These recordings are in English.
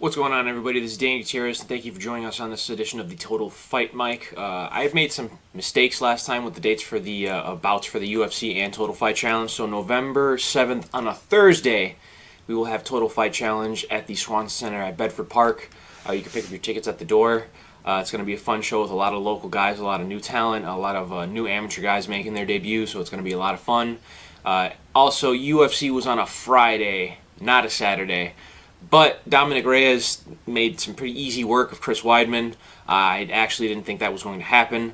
What's going on, everybody? This is Gutierrez, and thank you for joining us on this edition of the Total Fight Mic. I've made some mistakes last time with the dates for the bouts for the UFC and Total Fight Challenge. So November 7th on a Thursday, we will have Total Fight Challenge at the Swanson Center at Bedford Park. You can pick up your tickets at the door. It's going to be a fun show with a lot of local guys, a lot of new talent, a lot of new amateur guys making their debut, so it's going to be a lot of fun. Also, UFC was on a Friday, not a Saturday. But Dominic Reyes made some pretty easy work of Chris Weidman. I actually didn't think that was going to happen.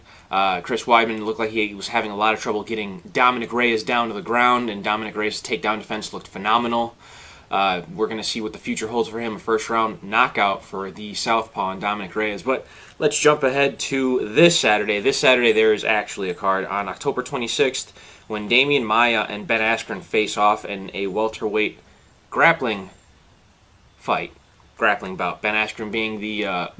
Chris Weidman looked like he was having a lot of trouble getting Dominic Reyes down to the ground, and Dominic Reyes' takedown defense looked phenomenal. We're going to see what the future holds for him, a first-round knockout for the southpaw and Dominic Reyes. But let's jump ahead to this Saturday. This Saturday there is actually a card on October 26th when Demian Maia and Ben Askren face off in a welterweight grappling bout. Ben Askren being the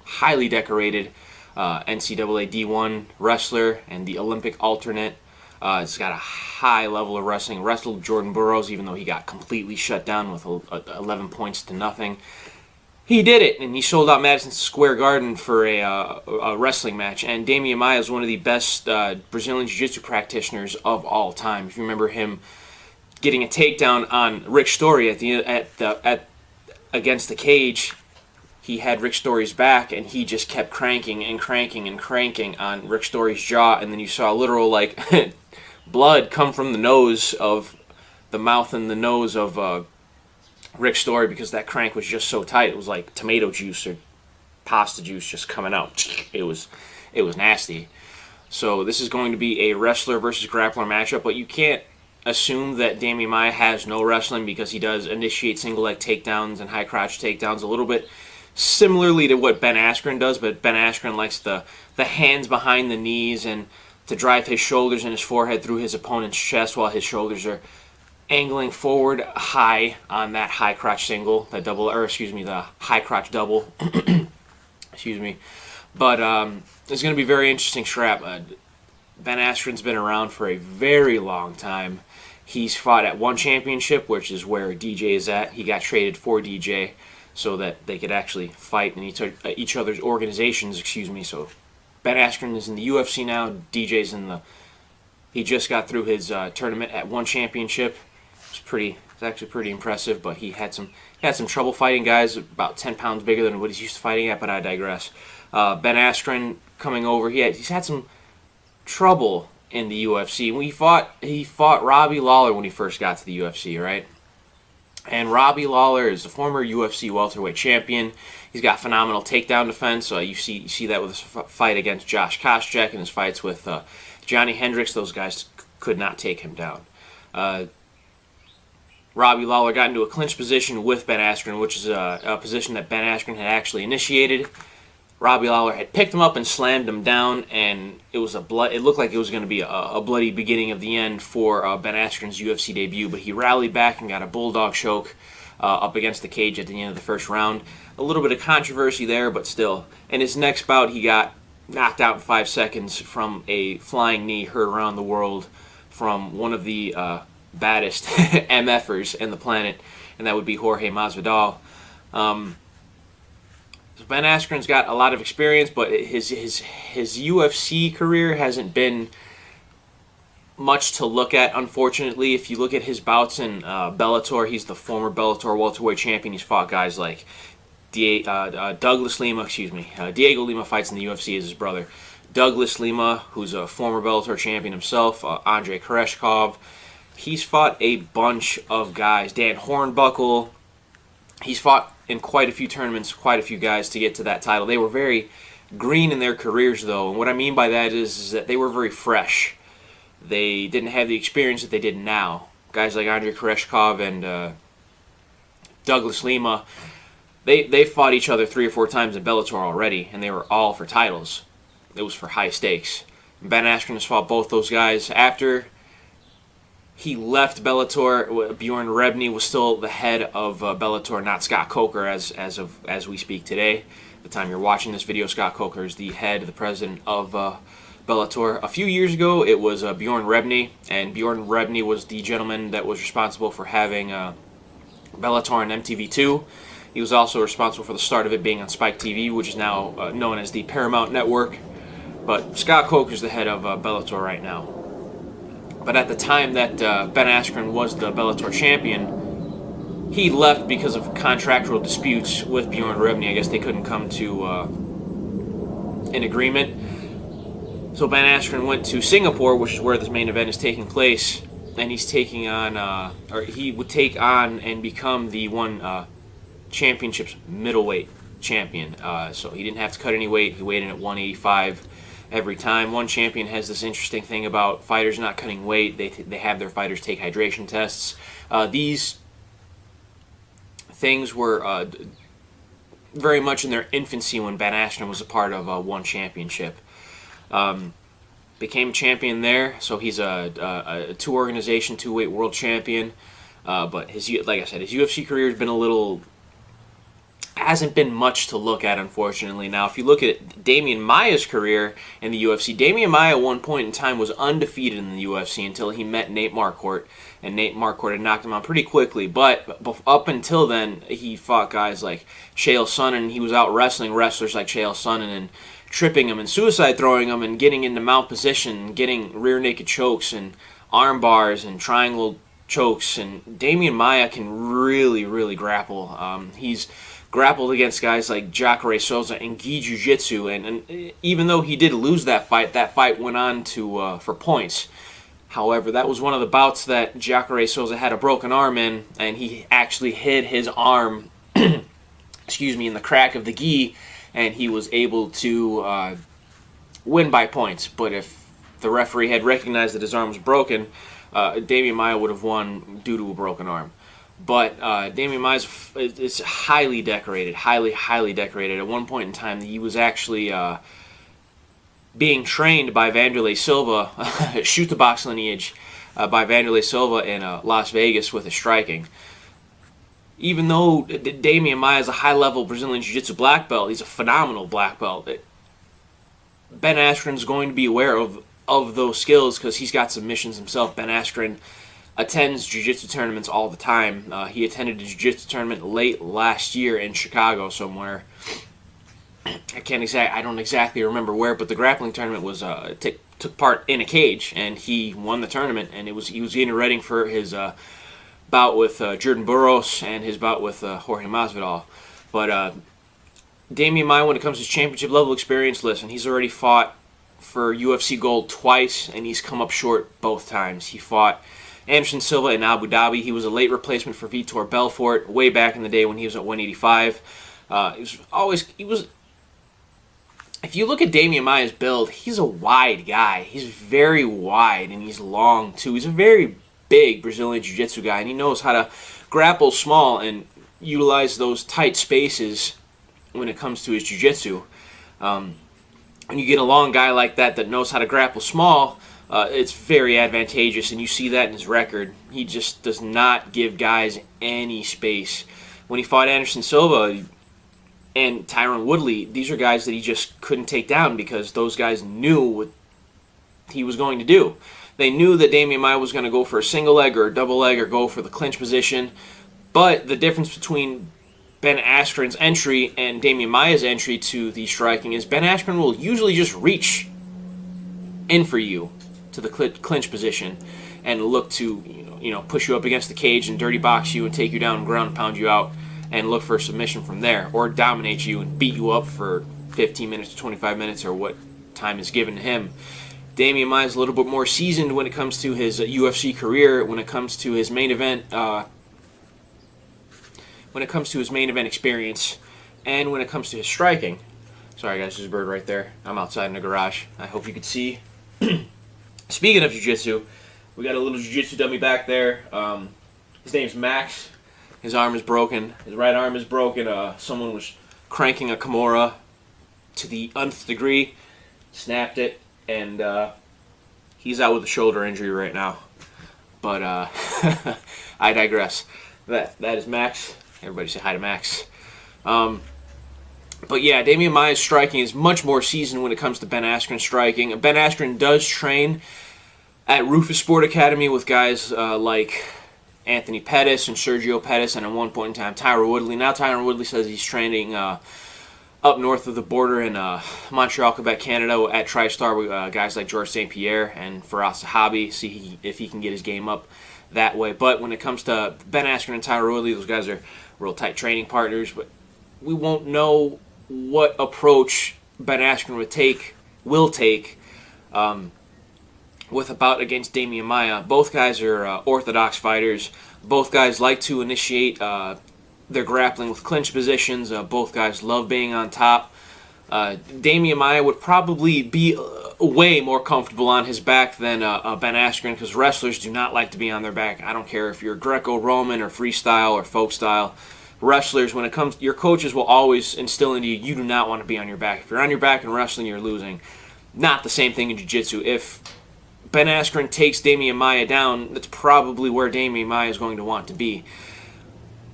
highly decorated NCAA D1 wrestler and the Olympic alternate. He's got a high level of wrestling. Wrestled Jordan Burroughs, even though he got completely shut down with 11 points to nothing. He did it, and he sold out Madison Square Garden for a wrestling match. And Demian Maia is one of the best Brazilian Jiu-Jitsu practitioners of all time. If you remember him getting a takedown on Rick Story against the cage, he had Rick Story's back, and he just kept cranking and cranking and cranking on Rick Story's jaw, and then you saw literal blood come from the nose of the mouth and the nose of Rick Story because that crank was just so tight. It was like tomato juice or pasta juice just coming out. It was nasty. So this is going to be a wrestler versus grappler matchup, but you can't assume that Demian Maia has no wrestling because he does initiate single leg takedowns and high crotch takedowns a little bit similarly to what Ben Askren does, but Ben Askren likes the hands behind the knees and to drive his shoulders and his forehead through his opponent's chest while his shoulders are angling forward high on that high crotch single, the high crotch double. Excuse me. But it's going to be a very interesting scrap. Ben Askren's been around for a very long time. He's fought at one championship, which is where DJ is at. He got traded for DJ so that they could actually fight in each other's organizations. So Ben Askren is in the UFC now. DJ's he just got through his tournament at one championship. It's actually pretty impressive, but he had some trouble fighting guys about 10 pounds bigger than what he's used to fighting at, but I digress. Ben Askren coming over, he's had some trouble in the UFC. He fought Robbie Lawler when he first got to the UFC, right? And Robbie Lawler is the former UFC welterweight champion. He's got phenomenal takedown defense. You see that with his fight against Josh Koscheck and his fights with Johnny Hendricks. Those guys could not take him down. Robbie Lawler got into a clinch position with Ben Askren, which is a position that Ben Askren had actually initiated. Robbie Lawler had picked him up and slammed him down, and it looked like it was going to be a bloody beginning of the end for Ben Askren's UFC debut, but he rallied back and got a bulldog choke up against the cage at the end of the first round. A little bit of controversy there, but still. In his next bout, he got knocked out in 5 seconds from a flying knee heard around the world from one of the baddest MFers in the planet, and that would be Jorge Masvidal. Ben Askren's got a lot of experience, but his UFC career hasn't been much to look at, unfortunately. If you look at his bouts in Bellator, he's the former Bellator welterweight champion. He's fought guys like Douglas Lima, Diego Lima fights in the UFC as his brother. Douglas Lima, who's a former Bellator champion himself, Andrei Koreshkov. He's fought a bunch of guys. Dan Hornbuckle. He's fought in quite a few tournaments, quite a few guys to get to that title. They were very green in their careers, though, and what I mean by that is that they were very fresh. They didn't have the experience that they did now. Guys like Andrei Koreshkov and Douglas Lima, they fought each other 3 or 4 times in Bellator already, and they were all for titles. It was for high stakes. Ben Askren has fought both those guys. After he left Bellator, Bjorn Rebney was still the head of Bellator, not Scott Coker as we speak today. At the time you're watching this video, Scott Coker is the president of Bellator. A few years ago, it was Bjorn Rebney, and Bjorn Rebney was the gentleman that was responsible for having Bellator on MTV2. He was also responsible for the start of it being on Spike TV, which is now known as the Paramount Network. But Scott Coker is the head of Bellator right now. But at the time that Ben Askren was the Bellator champion, he left because of contractual disputes with Bjorn Rebney. I guess they couldn't come to an agreement. So Ben Askren went to Singapore, which is where this main event is taking place, and he's taking on, or he would take on and become the ONE Championship's middleweight champion. So he didn't have to cut any weight. He weighed in at 185 every time. ONE Champion has this interesting thing about fighters not cutting weight. They have their fighters take hydration tests. These things were very much in their infancy when Ben Askren was a part of ONE Championship. Became champion there, so he's a two-organization, two-weight world champion. But like I said, his UFC career has been hasn't been much to look at, unfortunately. Now, if you look at Damian Maia's career in the UFC, Damian Maia at one point in time was undefeated in the UFC until he met Nate Marquardt, and Nate Marquardt had knocked him out pretty quickly. But up until then, he fought guys like Chael Sonnen. He was out wrestling wrestlers like Chael Sonnen and tripping him and suicide throwing him and getting into mount position and getting rear naked chokes and arm bars and triangle chokes. And Damian Maia can really, really grapple. He's grappled against guys like Jacare Souza and Gi Jiu-Jitsu, and even though he did lose that fight went on to for points. However, that was one of the bouts that Jacare Souza had a broken arm in, and he actually hid his arm in the crack of the gi, and he was able to win by points. But if the referee had recognized that his arm was broken, Damian Maia would have won due to a broken arm. But Damian Maia is highly decorated, highly decorated. At one point in time, he was actually being trained by Vanderlei Silva, shoot the box lineage, by Vanderlei Silva in Las Vegas with his striking. Even though Damian Maia is a high-level Brazilian Jiu-Jitsu black belt, he's a phenomenal black belt. Ben Askren is going to be aware of those skills because he's got submissions himself. Ben Askren attends jiu-jitsu tournaments all the time. He attended a jiu-jitsu tournament late last year in Chicago somewhere. I don't exactly remember where, but the grappling tournament was took part in a cage, and he won the tournament. And he was getting ready for his bout with Jordan Burroughs and his bout with Jorge Masvidal. But Damian Maia, when it comes to his championship level experience, listen, he's already fought for UFC gold twice, and he's come up short both times. He fought Anderson Silva in Abu Dhabi. He was a late replacement for Vitor Belfort way back in the day when he was at 185. If you look at Damian Maia's build, he's a wide guy. He's very wide, and he's long too. He's a very big Brazilian Jiu-Jitsu guy, and he knows how to grapple small and utilize those tight spaces when it comes to his Jiu-Jitsu. When you get a long guy like that knows how to grapple small, it's very advantageous, and you see that in his record. He just does not give guys any space. When he fought Anderson Silva and Tyron Woodley, these are guys that he just couldn't take down because those guys knew what he was going to do. They knew that Damian Maia was going to go for a single leg or a double leg or go for the clinch position. But the difference between Ben Askren's entry and Damian Maia's entry to the striking is Ben Askren will usually just reach in for you to the clinch position and look to push you up against the cage and dirty box you and take you down and ground and pound you out and look for a submission from there, or dominate you and beat you up for 15 minutes to 25 minutes or what time is given to him. Damian Maia is a little bit more seasoned when it comes to his UFC career, when it comes to his main event experience, and when it comes to his striking. Sorry guys, there's a bird right there. I'm outside in the garage. I hope you could see. Speaking of jiu-jitsu, we got a little jiu-jitsu dummy back there. His name's Max. His arm is broken. His right arm is broken. Someone was cranking a Kimura to the nth degree, snapped it, and he's out with a shoulder injury right now. But I digress. That is Max. Everybody say hi to Max. But yeah, Damian Maia's striking is much more seasoned when it comes to Ben Askren striking. Ben Askren does train at Rufus Sport Academy with guys like Anthony Pettis and Sergio Pettis, and at one point in time Tyron Woodley. Now Tyron Woodley says he's training up north of the border in Montreal, Quebec, Canada at TriStar with guys like Georges St. Pierre and Faraz Sahabi, see if he can get his game up that way. But when it comes to Ben Askren and Tyron Woodley, those guys are real tight training partners, but we won't know what approach Ben Askren will take with a bout against Demian Maia. Both guys are orthodox fighters. Both guys like to initiate their grappling with clinch positions. Both guys love being on top. Demian Maia would probably be way more comfortable on his back than Ben Askren, because wrestlers do not like to be on their back. I don't care if you're Greco-Roman or freestyle or folk style. Wrestlers, when it comes, your coaches will always instill into you, you do not want to be on your back. If you're on your back in wrestling, you're losing. Not the same thing in jiu-jitsu. If Ben Askren takes Demian Maia down, that's probably where Demian Maia is going to want to be.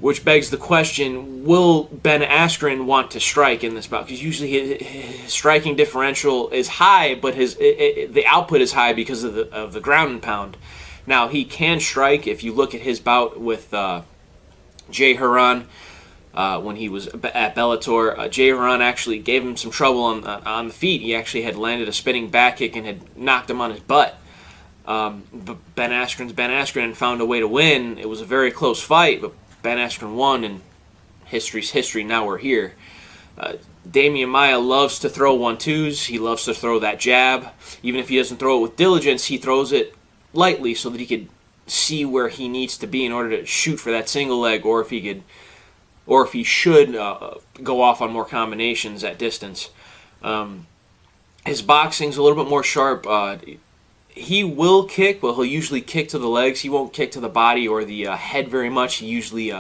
Which begs the question, will Ben Askren want to strike in this bout? Because usually his striking differential is high, but the output is high because of the ground and pound. Now, he can strike. If you look at his bout with Jay Huron when he was at Bellator, Jay Huron actually gave him some trouble on the feet. He actually had landed a spinning back kick and had knocked him on his butt. But Ben Askren's Ben Askren and found a way to win. It was a very close fight, but Ben Askren won, and history's history. Now we're here. Demian Maia loves to throw 1-2s. He loves to throw that jab. Even if he doesn't throw it with diligence, he throws it lightly so that he could see where he needs to be in order to shoot for that single leg, or if he should go off on more combinations at distance. His boxing's a little bit more sharp. He will kick, but he'll usually kick to the legs. He won't kick to the body or the head very much. He usually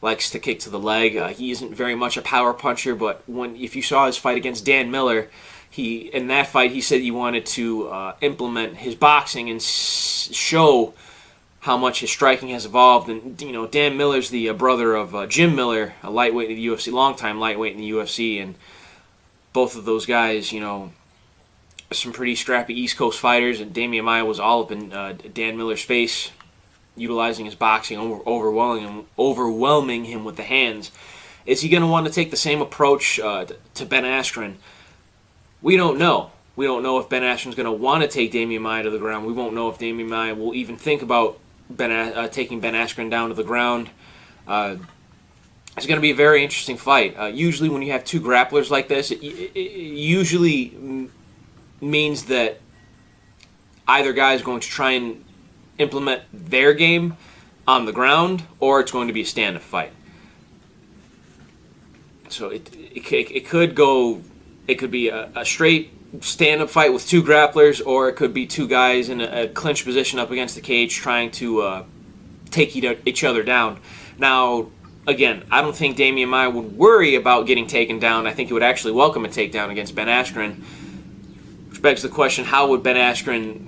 likes to kick to the leg. He isn't very much a power puncher, but if you saw his fight against Dan Miller, in that fight he said he wanted to implement his boxing and show how much his striking has evolved. And Dan Miller's the brother of Jim Miller, a lightweight in the UFC, longtime lightweight in the UFC, and both of those guys, some pretty scrappy East Coast fighters, and Demian Maia was all up in Dan Miller's face, utilizing his boxing, overwhelming him with the hands. Is he going to want to take the same approach to Ben Askren? We don't know. We don't know if Ben Askren's going to want to take Demian Maia to the ground. We won't know if Demian Maia will even think about taking Ben Askren down to the ground. It's going to be a very interesting fight. Usually when you have two grapplers like this, it usually means that either guy is going to try and implement their game on the ground, or it's going to be a stand-up fight. So it could go. It could be a straight stand-up fight with two grapplers, or it could be two guys in a clinch position up against the cage trying to take each other down. Now, again, I don't think Demian Maia would worry about getting taken down. I think he would actually welcome a takedown against Ben Askren. Which begs the question, how would Ben Askren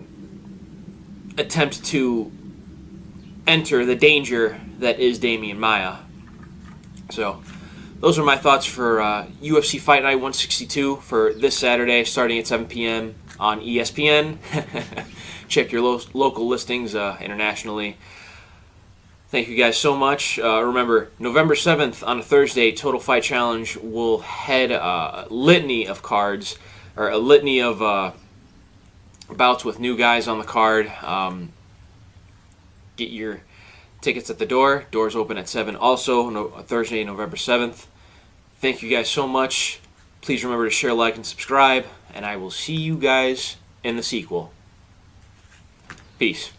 attempt to enter the danger that is Demian Maia? So, those are my thoughts for UFC Fight Night 162 for this Saturday, starting at 7 p.m. on ESPN. Check your local listings internationally. Thank you guys so much. Remember, November 7th on a Thursday, Total Fight Challenge will head a litany of cards, or a litany of bouts with new guys on the card. Get your tickets at the door. Doors open at 7 also, Thursday, November 7th. Thank you guys so much. Please remember to share, like, and subscribe, and I will see you guys in the sequel. Peace.